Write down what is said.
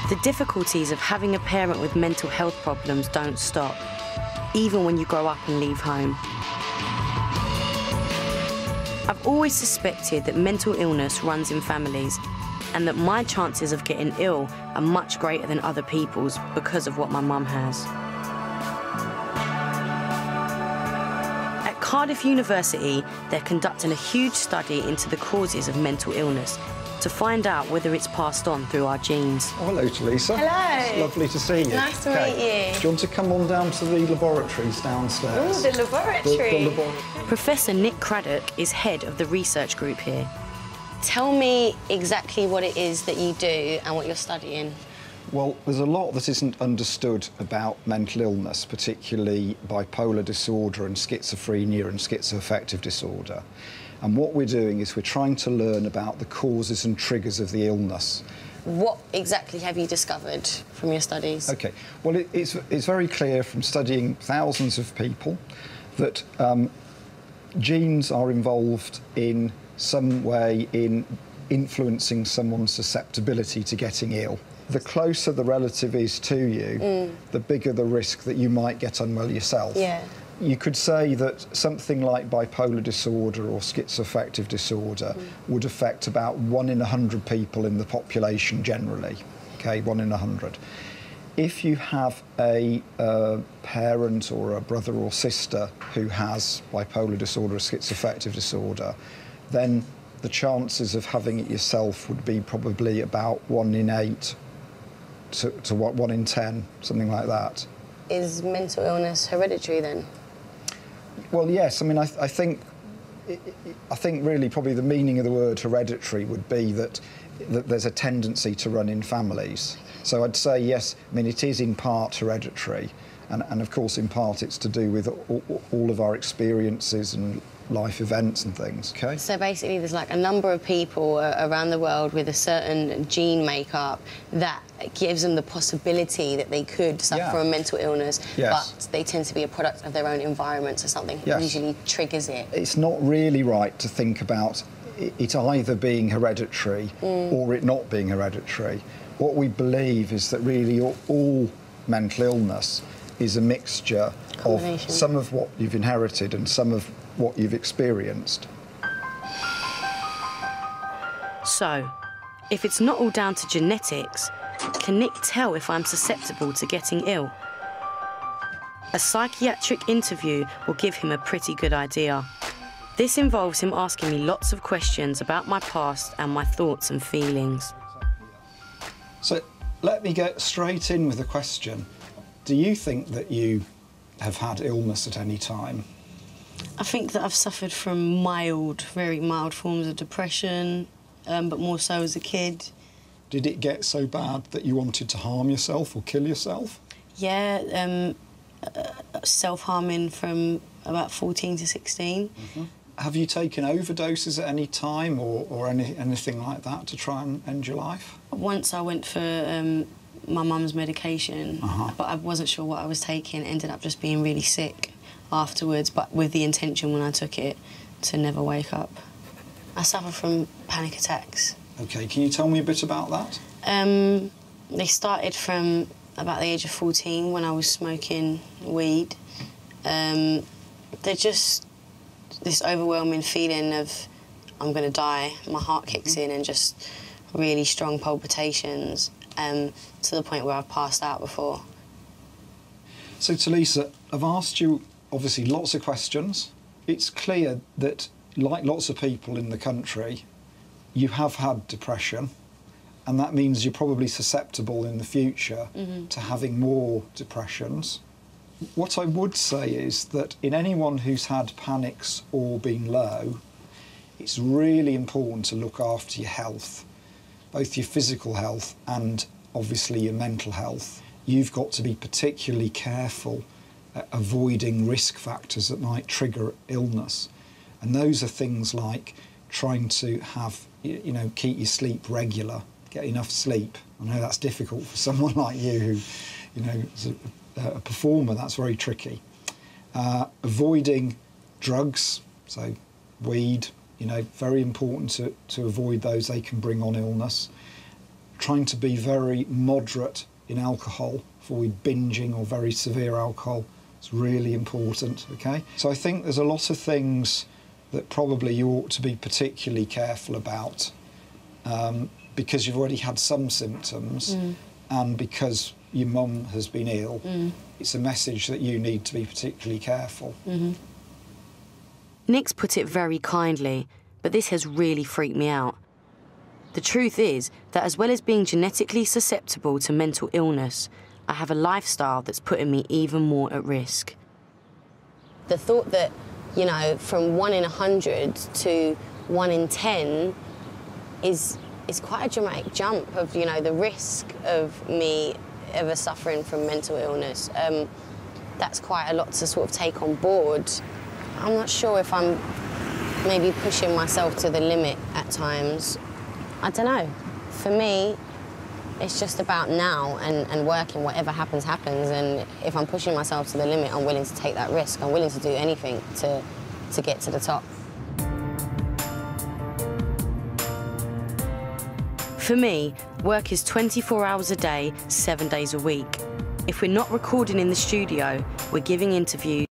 The difficulties of having a parent with mental health problems don't stop, even when you grow up and leave home. I've always suspected that mental illness runs in families, and that my chances of getting ill are much greater than other people's because of what my mum has. At Cardiff University, they're conducting a huge study into the causes of mental illness to find out whether it's passed on through our genes. Oh, hello, Talisa. Hello. It's lovely to see you. Nice to meet you. Do you want to come on down to the laboratories downstairs? Oh, the laboratory. The laboratory. Professor Nick Craddock is head of the research group here. Tell me exactly what it is that you do and what you're studying. Well, there's a lot that isn't understood about mental illness, particularly bipolar disorder and schizophrenia and schizoaffective disorder. And what we're doing is we're trying to learn about the causes and triggers of the illness. What exactly have you discovered from your studies? OK, well, it's very clear from studying thousands of people that genes are involved in some way in influencing someone's susceptibility to getting ill. The closer the relative is to you, the bigger the risk that you might get unwell yourself. Yeah. You could say that something like bipolar disorder or schizoaffective disorder would affect about 1 in 100 people in the population generally, OK, 1 in 100. If you have a parent or a brother or sister who has bipolar disorder or schizoaffective disorder, then the chances of having it yourself would be probably about 1 in 8 to 1 in 10, something like that. Is mental illness hereditary then? Well, yes. I mean, I think really probably the meaning of the word hereditary would be that there's a tendency to run in families. So I'd say yes. I mean, it is in part hereditary, and of course in part it's to do with all of our experiences and life events and things. Okay. So basically, there's like a number of people around the world with a certain gene makeup that gives them the possibility that they could suffer from a mental illness, but they tend to be a product of their own environment, so something usually triggers it. It's not really right to think about it either being hereditary or it not being hereditary. What we believe is that really all mental illness is a mixture of some of what you've inherited and some of what you've experienced. So, if it's not all down to genetics, can Nick tell if I'm susceptible to getting ill? A psychiatric interview will give him a pretty good idea. This involves him asking me lots of questions about my past and my thoughts and feelings. So let me get straight in with a question. Do you think that you have had illness at any time? I think that I've suffered from very mild forms of depression, but more so as a kid. Did it get so bad that you wanted to harm yourself or kill yourself? Yeah, self-harming from about 14 to 16. Have you taken overdoses at any time or anything like that to try and end your life? Once I went for my mum's medication, but I wasn't sure what I was taking, ended up just being really sick afterwards, but with the intention when I took it to never wake up. I suffer from panic attacks. OK, can you tell me a bit about that? They started from about the age of 14 when I was smoking weed. They're just this overwhelming feeling of I'm going to die. My heart kicks in and just really strong palpitations to the point where I've passed out before. So, Talisa, I've asked you, obviously, lots of questions. It's clear that, like lots of people in the country, you have had depression, and that means you're probably susceptible in the future to having more depressions. What I would say is that in anyone who's had panics or been low, it's really important to look after your health, both your physical health and obviously your mental health. You've got to be particularly careful at avoiding risk factors that might trigger illness. And those are things like trying to have, keep your sleep regular, get enough sleep. I know that's difficult for someone like you who, is a performer, that's very tricky. Avoiding drugs, so weed, very important to avoid those, they can bring on illness. trying to be very moderate in alcohol, avoid binging or very severe alcohol. It's really important, okay? So I think there's a lot of things that probably you ought to be particularly careful about because you've already had some symptoms and because your mum has been ill. It's a message that you need to be particularly careful. Nick's put it very kindly, but this has really freaked me out. The truth is that as well as being genetically susceptible to mental illness, I have a lifestyle that's putting me even more at risk. The thought that, you know, from 1 in 100 to 1 in 10 is quite a dramatic jump of, you know, the risk of me ever suffering from mental illness. That's quite a lot to sort of take on board. I'm not sure if I'm maybe pushing myself to the limit at times. I don't know. For me, it's just about now and working. Whatever happens, happens. And if I'm pushing myself to the limit, I'm willing to take that risk. I'm willing to do anything to get to the top. For me, work is 24 hours a day, 7 days a week. If we're not recording in the studio, we're giving interviews